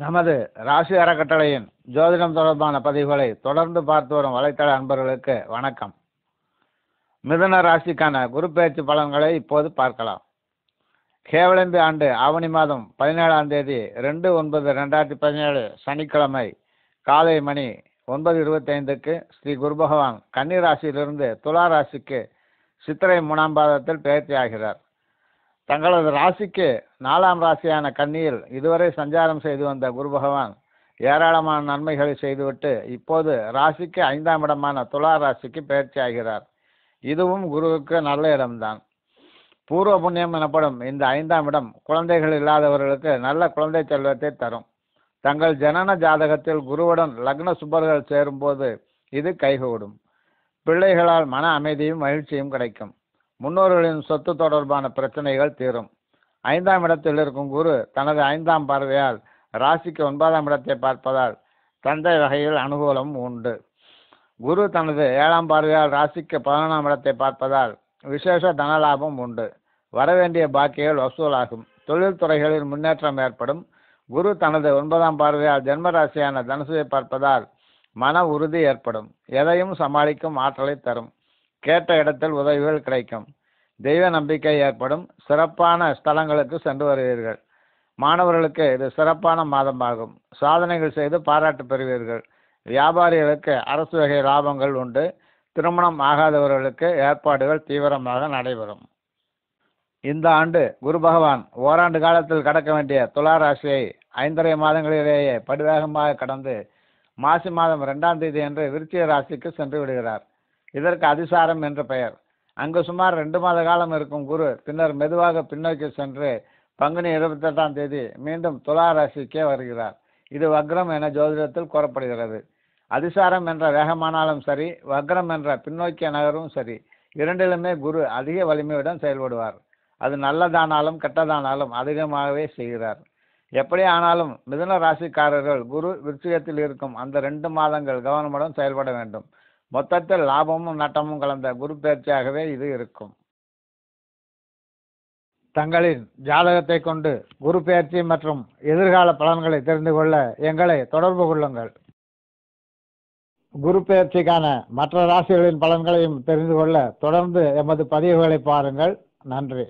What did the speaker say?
நமது ராசி அறக்கட்டளையின் ஜோதிடம் தொடர்பான பதிவுகளை தொடர்ந்து பார்த்து வரும் வலைத்தள அன்பர்களுக்கு வணக்கம். மிதுன ராசிக்கான குரு பெயர்ச்சி பலன்களை இப்போது பார்க்கலாம். கேவலம்பி ஆண்டு ஆவணி மாதம் 17ஆம் தேதி 2/9/2017 சனிக்கிழமை காலை மணி 9:25க்கு ஸ்ரீ குரு பகவான் கன்னி ராசியிலிருந்து துலா ராசிக்கு சித்திரை 3ஆம் பாதத்தில் பெயர்ச்சி ஆகிறார். தங்களது ராசிக்கு 4ஆம் ராசியான கன்னியில் இதுவரை சஞ்சாரம் செய்து வந்த குரு பகவான் ஏராளமான நன்மைகளை செய்துவிட்டு இப்போது ராசிக்கு 5ஆம் இடமான துலா ராசிக்கு பெயர்ச்சி ஆகிறார். இதுவும் குருவுக்கு நல்ல இடம்தான். பூர்வ புண்ணியம் எனப்படும் இந்த 5ஆம் இடம் குழந்தைகள் இல்லாதவர்களுக்கு நல்ல குழந்தை செல்வத்தை தரும். தங்கள் ஜனன ஜாதகத்தில் குருவுடன் லக்ன சுபர்கள் சேரும்போது இது கைகூடும். பிள்ளைகளால் மன அமைதியும் மகிழ்ச்சியும் கிடைக்கும். முன்னோர்களின் சொத்து தொடர்பான பிரச்சனைகள் தீரும். 5ஆம் இடத்தில் இருக்கும் குரு தனது 5ஆம் பார்வையால் ராசிக்கு 9ஆம் இடத்தை பார்ப்பதால் தந்தை வகையில் அனுகூலம் உண்டு. குரு தனது 7ஆம் பார்வையால் ராசிக்கு 11ஆம் இடத்தை பார்ப்பதால் விசேஷ தனலாபம் உண்டு. வரவேண்டிய பாக்கிகள் வசூலாகும். தொழில் துறைகளில் முன்னேற்றம் ஏற்படும். குரு தனது 9ஆம் பார்வையால் ஜென்ம ராசியான தனுசுவை பார்ப்பதால் மன உறுதி ஏற்படும். எதையும் சமாளிக்கும் ஆற்றலை தரும். கேட்ட இடத்தில் உதவிகள் கிடைக்கும். தெய்வ நம்பிக்கை ஏற்படும். சிறப்பான ஸ்தலங்களுக்கு சென்று வருவீர்கள். மாணவர்களுக்கு இது சிறப்பான மாதமாகும். சாதனைகள் செய்து பாராட்டு பெறுவீர்கள். வியாபாரிகளுக்கு அரசு வகை லாபங்கள் உண்டு. திருமணம் ஆகாதவர்களுக்கு ஏற்பாடுகள் தீவிரமாக நடைபெறும். இந்த ஆண்டு குரு பகவான் ஓராண்டு காலத்தில் கடக்க வேண்டிய துலா ராசியை 5½ மாதங்களிலேயே படுவேகமாக கடந்து மாசி மாதம் 2ஆம் தேதி அன்று விருச்சிக ராசிக்கு சென்று விடுகிறார். இதற்கு அதிசாரம் என்று பெயர். அங்கு சுமார் 2 மாத காலம் இருக்கும் குரு பின்னர் மெதுவாக பின்னோக்கி சென்று பங்குனி 28ஆம் தேதி மீண்டும் துலா ராசிக்கே வருகிறார். இது வக்ரம் என ஜோதிடத்தில் கூறப்படுகிறது. அதிசாரம் என்ற வேகமானாலும் சரி, வக்ரம் என்ற பின்னோக்கிய நகரும் சரி, இரண்டிலுமே குரு அதிக வலிமையுடன் செயல்படுவார். அது நல்லதானாலும் கெட்டதானாலும் அதிகமாகவே செய்கிறார். எப்படி ஆனாலும் மிதுன ராசிக்காரர்கள் குரு விருச்சிகத்தில் இருக்கும் அந்த 2 மாதங்கள் கவனமுடன் செயல்பட வேண்டும். மொத்தத்தில் லாபமும் நட்டமும் கலந்த குரு பெயர்ச்சியாகவே இது இருக்கும். தங்களின் ஜாதகத்தை கொண்டு குரு பெயர்ச்சி மற்றும் எதிர்கால பலன்களை தெரிந்து கொள்ள எங்களை தொடர்பு கொள்ளுங்கள். குரு பெயர்ச்சிக்கான மற்ற ராசிகளின் பலன்களையும் தெரிந்து கொள்ள தொடர்ந்து எமது பதிவுகளை பாருங்கள். நன்றி.